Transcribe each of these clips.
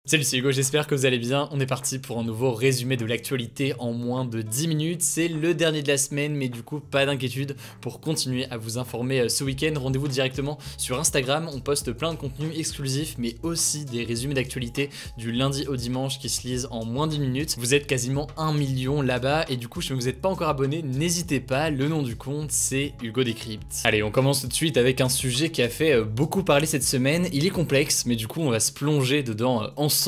Salut, c'est Hugo, j'espère que vous allez bien. On est parti pour un nouveau résumé de l'actualité en moins de 10 minutes. C'est le dernier de la semaine, mais du coup, pas d'inquiétude. Pour continuer à vous informer ce week-end, rendez-vous directement sur Instagram. On poste plein de contenus exclusifs, mais aussi des résumés d'actualité du lundi au dimanche qui se lisent en moins de 10 minutes. Vous êtes quasiment 1 million là-bas, et du coup, si vous n'êtes pas encore abonné, n'hésitez pas. Le nom du compte, c'est Hugo Décrypte. Allez, on commence tout de suite avec un sujet qui a fait beaucoup parler cette semaine. Il est complexe, mais du coup, on va se plonger dedans ensemble.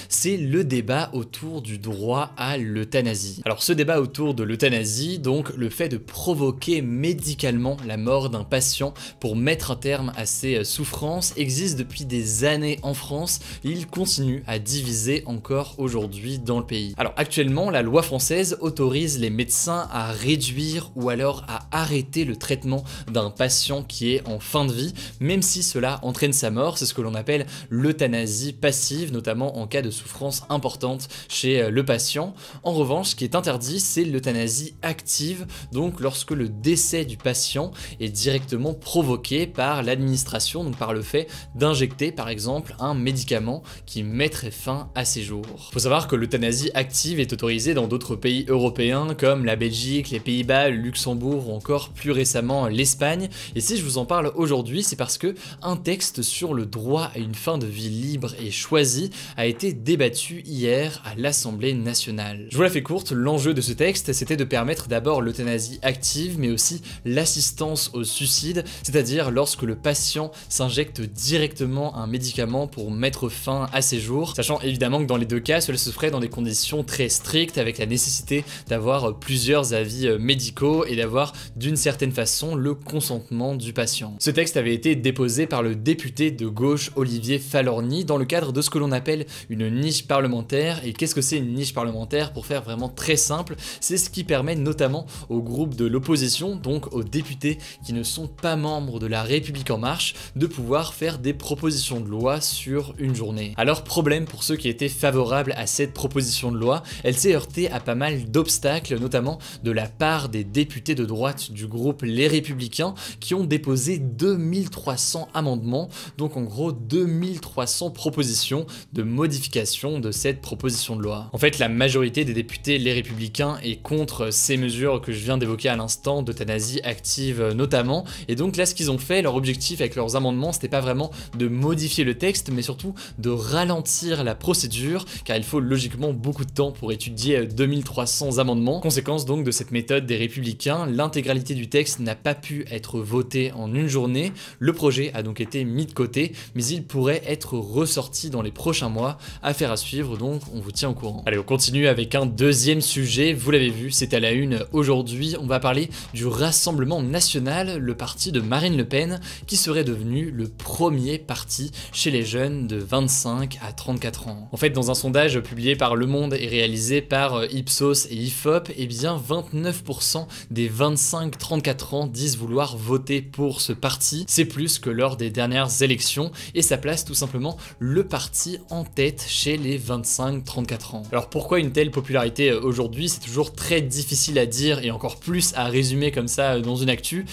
C'est le débat autour du droit à l'euthanasie. Alors ce débat autour de l'euthanasie, donc le fait de provoquer médicalement la mort d'un patient pour mettre un terme à ses souffrances, existe depuis des années en France et il continue à diviser encore aujourd'hui dans le pays. Alors actuellement, la loi française autorise les médecins à réduire ou alors à arrêter le traitement d'un patient qui est en fin de vie, même si cela entraîne sa mort. C'est ce que l'on appelle l'euthanasie passive, notamment en cas de souffrance importante chez le patient. En revanche, ce qui est interdit, c'est l'euthanasie active, donc lorsque le décès du patient est directement provoqué par l'administration, donc par le fait d'injecter par exemple un médicament qui mettrait fin à ses jours. Il faut savoir que l'euthanasie active est autorisée dans d'autres pays européens comme la Belgique, les Pays-Bas, le Luxembourg ou encore plus récemment l'Espagne. Et si je vous en parle aujourd'hui, c'est parce que un texte sur le droit à une fin de vie libre et choisie a été débattu hier à l'Assemblée nationale. Je vous la fais courte, l'enjeu de ce texte, c'était de permettre d'abord l'euthanasie active, mais aussi l'assistance au suicide, c'est-à-dire lorsque le patient s'injecte directement un médicament pour mettre fin à ses jours, sachant évidemment que dans les deux cas, cela se ferait dans des conditions très strictes, avec la nécessité d'avoir plusieurs avis médicaux et d'avoir d'une certaine façon le consentement du patient. Ce texte avait été déposé par le député de gauche Olivier Falorni dans le cadre de ce que l'on appelle une niche parlementaire. Et qu'est-ce que c'est une niche parlementaire? Pour faire vraiment très simple, c'est ce qui permet notamment aux groupes de l'opposition, donc aux députés qui ne sont pas membres de la République en marche, de pouvoir faire des propositions de loi sur une journée. Alors problème pour ceux qui étaient favorables à cette proposition de loi, elle s'est heurtée à pas mal d'obstacles, notamment de la part des députés de droite du groupe Les Républicains qui ont déposé 2300 amendements, donc en gros 2300 propositions de modification de cette proposition de loi. En fait, la majorité des députés Les Républicains est contre ces mesures que je viens d'évoquer à l'instant, d'euthanasie active notamment, et donc là ce qu'ils ont fait, leur objectif avec leurs amendements, c'était pas vraiment de modifier le texte, mais surtout de ralentir la procédure, car il faut logiquement beaucoup de temps pour étudier 2300 amendements. Conséquence donc de cette méthode des Républicains, l'intégralité du texte n'a pas pu être votée en une journée, le projet a donc été mis de côté, mais il pourrait être ressorti dans les prochains mois. Affaire à suivre, donc on vous tient au courant. Allez, on continue avec un deuxième sujet, vous l'avez vu, c'est à la une aujourd'hui, on va parler du Rassemblement National, le parti de Marine Le Pen, qui serait devenu le premier parti chez les jeunes de 25 à 34 ans. En fait, dans un sondage publié par Le Monde et réalisé par Ipsos et IFOP, eh bien 29% des 25-34 ans disent vouloir voter pour ce parti. C'est plus que lors des dernières élections, et ça place tout simplement le parti en tête chez les 25-34 ans. Alors pourquoi une telle popularité aujourd'hui? C'est toujours très difficile à dire et encore plus à résumer comme ça dans une actu.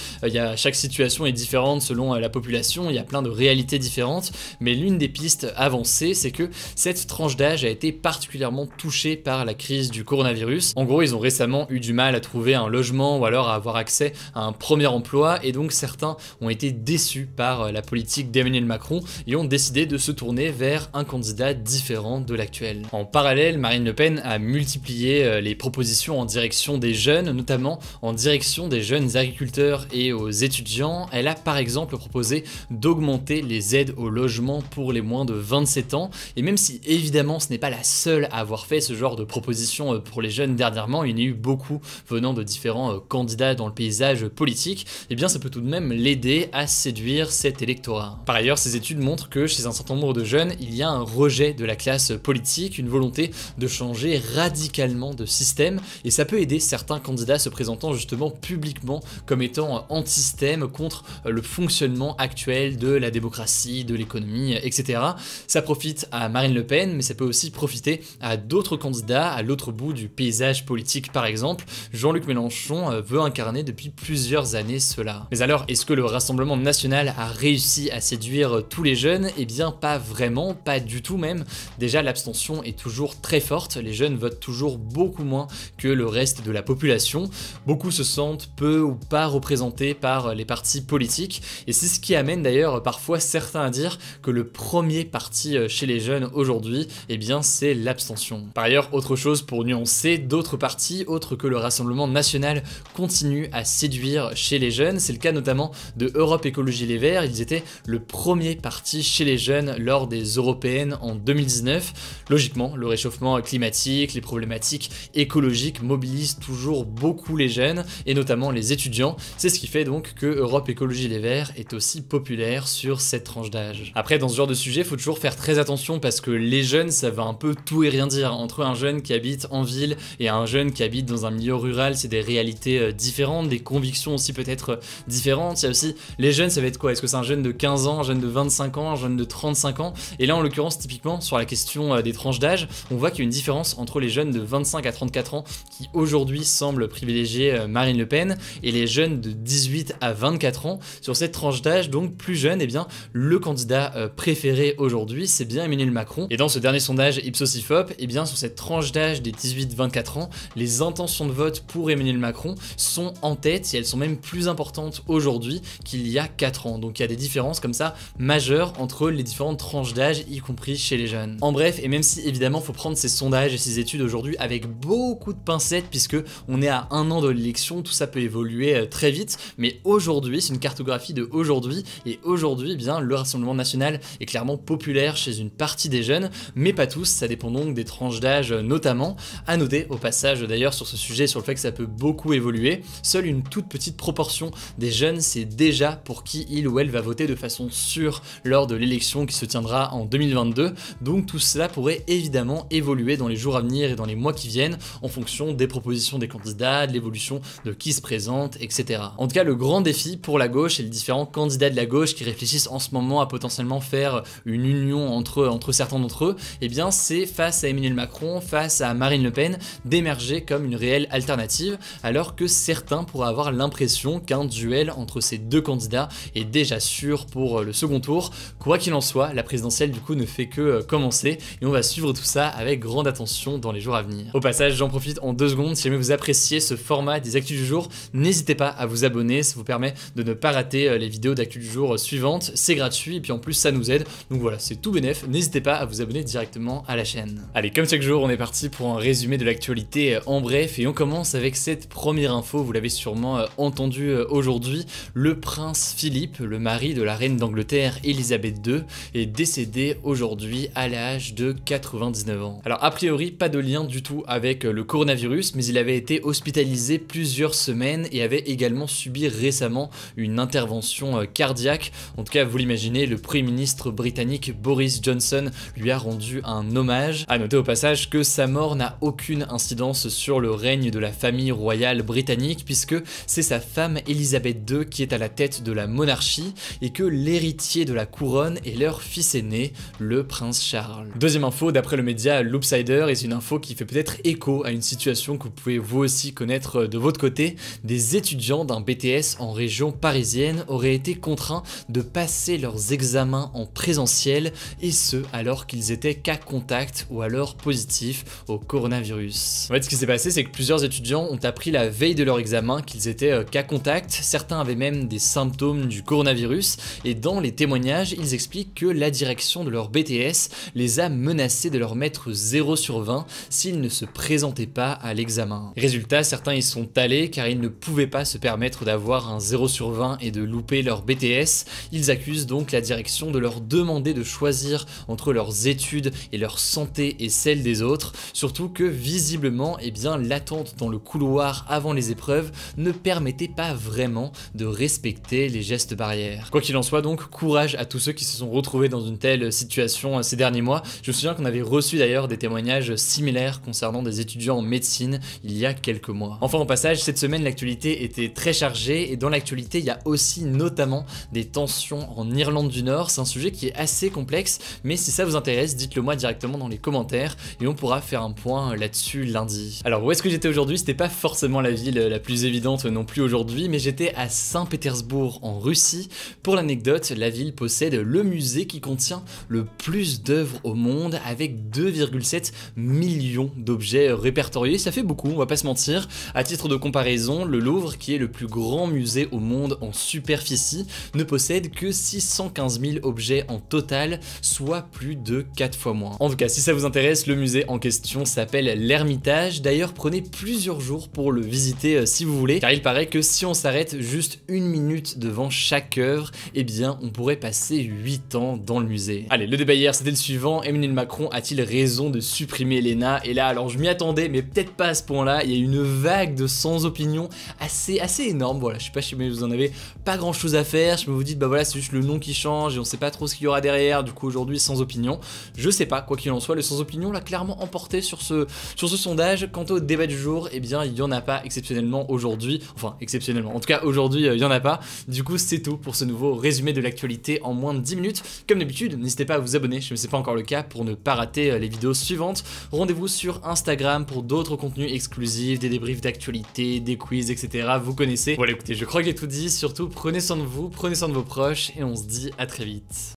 Chaque situation est différente selon la population, il y a plein de réalités différentes, mais l'une des pistes avancées, c'est que cette tranche d'âge a été particulièrement touchée par la crise du coronavirus. En gros, ils ont récemment eu du mal à trouver un logement ou alors à avoir accès à un premier emploi, et donc certains ont été déçus par la politique d'Emmanuel Macron et ont décidé de se tourner vers un candidat différent de l'actuel. En parallèle, Marine Le Pen a multiplié les propositions en direction des jeunes, notamment en direction des jeunes agriculteurs et aux étudiants. Elle a par exemple proposé d'augmenter les aides au logement pour les moins de 27 ans, et même si évidemment ce n'est pas la seule à avoir fait ce genre de propositions pour les jeunes dernièrement, il y en a eu beaucoup venant de différents candidats dans le paysage politique, et bien ça peut tout de même l'aider à séduire cet électorat. Par ailleurs, ces études montrent que chez un certain nombre de jeunes, il y a un rejet de la classe politique, une volonté de changer radicalement de système, et ça peut aider certains candidats se présentant justement publiquement comme étant anti-système, contre le fonctionnement actuel de la démocratie, de l'économie, etc. Ça profite à Marine Le Pen, mais ça peut aussi profiter à d'autres candidats à l'autre bout du paysage politique. Par exemple, Jean-Luc Mélenchon veut incarner depuis plusieurs années cela. Mais alors, est-ce que le Rassemblement National a réussi à séduire tous les jeunes? Eh bien pas vraiment, pas du tout même, déjà l'abstention est toujours très forte, les jeunes votent toujours beaucoup moins que le reste de la population, beaucoup se sentent peu ou pas représentés par les partis politiques, et c'est ce qui amène d'ailleurs parfois certains à dire que le premier parti chez les jeunes aujourd'hui, eh bien c'est l'abstention. Par ailleurs, autre chose pour nuancer, d'autres partis, autres que le Rassemblement National, continuent à séduire chez les jeunes, c'est le cas notamment de Europe Écologie Les Verts, ils étaient le premier parti chez les jeunes lors des européennes en 2019. Logiquement, le réchauffement climatique, les problématiques écologiques mobilisent toujours beaucoup les jeunes, et notamment les étudiants, c'est ce qui fait donc que Europe Écologie Les Verts est aussi populaire sur cette tranche d'âge. Après, dans ce genre de sujet, il faut toujours faire très attention parce que les jeunes, ça va un peu tout et rien dire. Entre un jeune qui habite en ville et un jeune qui habite dans un milieu rural, c'est des réalités différentes, des convictions aussi peut-être différentes. Il y a aussi, les jeunes, ça va être quoi? Est-ce que c'est un jeune de 15 ans, un jeune de 25 ans, un jeune de 35 ans? Et là, en l'occurrence, typiquement, sur la question des tranches d'âge, on voit qu'il y a une différence entre les jeunes de 25 à 34 ans qui aujourd'hui semblent privilégier Marine Le Pen et les jeunes de 18 à 24 ans. Sur cette tranche d'âge, donc plus jeune, eh bien, le candidat préféré aujourd'hui, c'est bien Emmanuel Macron. Et dans ce dernier sondage Ipsos IFOP, eh bien, sur cette tranche d'âge des 18-24 ans, les intentions de vote pour Emmanuel Macron sont en tête et elles sont même plus importantes aujourd'hui qu'il y a 4 ans. Donc il y a des différences comme ça majeures entre les différentes tranches d'âge, y compris chez les jeunes. En bref, et même si évidemment faut prendre ces sondages et ces études aujourd'hui avec beaucoup de pincettes puisque on est à 1 an de l'élection, tout ça peut évoluer très vite, mais aujourd'hui, c'est une cartographie de aujourd'hui, et aujourd'hui, eh bien, le Rassemblement National est clairement populaire chez une partie des jeunes, mais pas tous, ça dépend donc des tranches d'âge notamment. À noter au passage d'ailleurs sur ce sujet, sur le fait que ça peut beaucoup évoluer, seule une toute petite proportion des jeunes sait déjà pour qui il ou elle va voter de façon sûre lors de l'élection qui se tiendra en 2022, donc tout cela pourrait évidemment évoluer dans les jours à venir et dans les mois qui viennent en fonction des propositions des candidats, de l'évolution de qui se présente, etc. En tout cas, le grand défi pour la gauche et les différents candidats de la gauche qui réfléchissent en ce moment à potentiellement faire une union entre certains d'entre eux, eh bien c'est face à Emmanuel Macron, face à Marine Le Pen, d'émerger comme une réelle alternative, alors que certains pourraient avoir l'impression qu'un duel entre ces deux candidats est déjà sûr pour le second tour. Quoi qu'il en soit, la présidentielle du coup ne fait que commencer et on va suivre tout ça avec grande attention dans les jours à venir. Au passage, j'en profite en 2 secondes, si jamais vous appréciez ce format des actus du jour, n'hésitez pas à vous abonner, ça vous permet de ne pas rater les vidéos d'actu du jour suivantes, c'est gratuit et puis en plus ça nous aide, donc voilà, c'est tout bénef, n'hésitez pas à vous abonner directement à la chaîne. Allez, comme chaque jour, on est parti pour un résumé de l'actualité en bref et on commence avec cette première info, vous l'avez sûrement entendu aujourd'hui, le prince Philippe, le mari de la reine d'Angleterre Elisabeth II, est décédé aujourd'hui à l'âge de 99 ans. Alors a priori, pas de lien du tout avec le coronavirus, mais il avait été hospitalisé plusieurs semaines et avait également subi récemment une intervention cardiaque. En tout cas, vous l'imaginez, le Premier ministre britannique Boris Johnson lui a rendu un hommage. A noter au passage que sa mort n'a aucune incidence sur le règne de la famille royale britannique puisque c'est sa femme Elisabeth II qui est à la tête de la monarchie et que l'héritier de la couronne est leur fils aîné, le prince Charles. Deuxième info, d'après le média Loopsider, et c'est une info qui fait peut-être écho à une situation que vous pouvez vous aussi connaître de votre côté, des étudiants d'un BTS en région parisienne auraient été contraints de passer leurs examens en présentiel et ce alors qu'ils étaient cas contact ou alors positifs au coronavirus. En fait, ce qui s'est passé, c'est que plusieurs étudiants ont appris la veille de leur examen qu'ils étaient cas contact, certains avaient même des symptômes du coronavirus et dans les témoignages, ils expliquent que la direction de leur BTS les a menacés de leur mettre 0 sur 20 s'ils ne se présentaient pas à l'examen. Résultat, certains y sont allés car ils ne pouvaient pas se permettre d'avoir un 0 sur 20 et de louper leur BTS. Ils accusent donc la direction de leur demander de choisir entre leurs études et leur santé et celle des autres, surtout que visiblement, eh bien, l'attente dans le couloir avant les épreuves ne permettait pas vraiment de respecter les gestes barrières. Quoi qu'il en soit donc, courage à tous ceux qui se sont retrouvés dans une telle situation ces derniers mois. Je me souviens qu'on avait reçu d'ailleurs des témoignages similaires concernant des étudiants en médecine il y a quelques mois. Enfin au passage, cette semaine l'actualité était très chargée et dans l'actualité il y a aussi notamment des tensions en Irlande du Nord. C'est un sujet qui est assez complexe, mais si ça vous intéresse, dites-le moi directement dans les commentaires et on pourra faire un point là-dessus lundi. Alors où est-ce que j'étais aujourd'hui? C'était pas forcément la ville la plus évidente non plus aujourd'hui, mais j'étais à Saint-Pétersbourg en Russie. Pour l'anecdote, la ville possède le musée qui contient le plus plus d'œuvres au monde avec 2,7 millions d'objets répertoriés. Ça fait beaucoup, on va pas se mentir. À titre de comparaison, le Louvre, qui est le plus grand musée au monde en superficie, ne possède que 615 000 objets en total, soit plus de 4 fois moins. En tout cas, si ça vous intéresse, le musée en question s'appelle l'Ermitage. D'ailleurs, prenez plusieurs jours pour le visiter si vous voulez, car il paraît que si on s'arrête juste 1 minute devant chaque œuvre, eh bien on pourrait passer 8 ans dans le musée. Allez, le débat hier c'était le suivant: Emmanuel Macron a-t-il raison de supprimer l'ENA? Et là, alors je m'y attendais, mais peut-être pas à ce point-là. Il y a une vague de sans opinion assez énorme. Voilà, je sais pas si vous en avez pas grand chose à faire. Je me vous dites, bah voilà, c'est juste le nom qui change et on sait pas trop ce qu'il y aura derrière. Du coup, aujourd'hui, sans opinion. Je sais pas, quoi qu'il en soit, le sans opinion l'a clairement emporté sur ce sondage. Quant au débat du jour, eh bien, il y en a pas exceptionnellement aujourd'hui. Enfin, exceptionnellement. En tout cas, aujourd'hui, il y en a pas. Du coup, c'est tout pour ce nouveau résumé de l'actualité en moins de 10 minutes. Comme d'habitude, n'hésitez pas à vous abonner si ce n'est pas encore le cas pour ne pas rater les vidéos suivantes. Rendez-vous sur Instagram pour d'autres contenus exclusifs, des débriefs d'actualité, des quiz, etc. Vous connaissez. Voilà, écoutez, je crois que j'ai tout dit. Surtout, prenez soin de vous, prenez soin de vos proches et on se dit à très vite.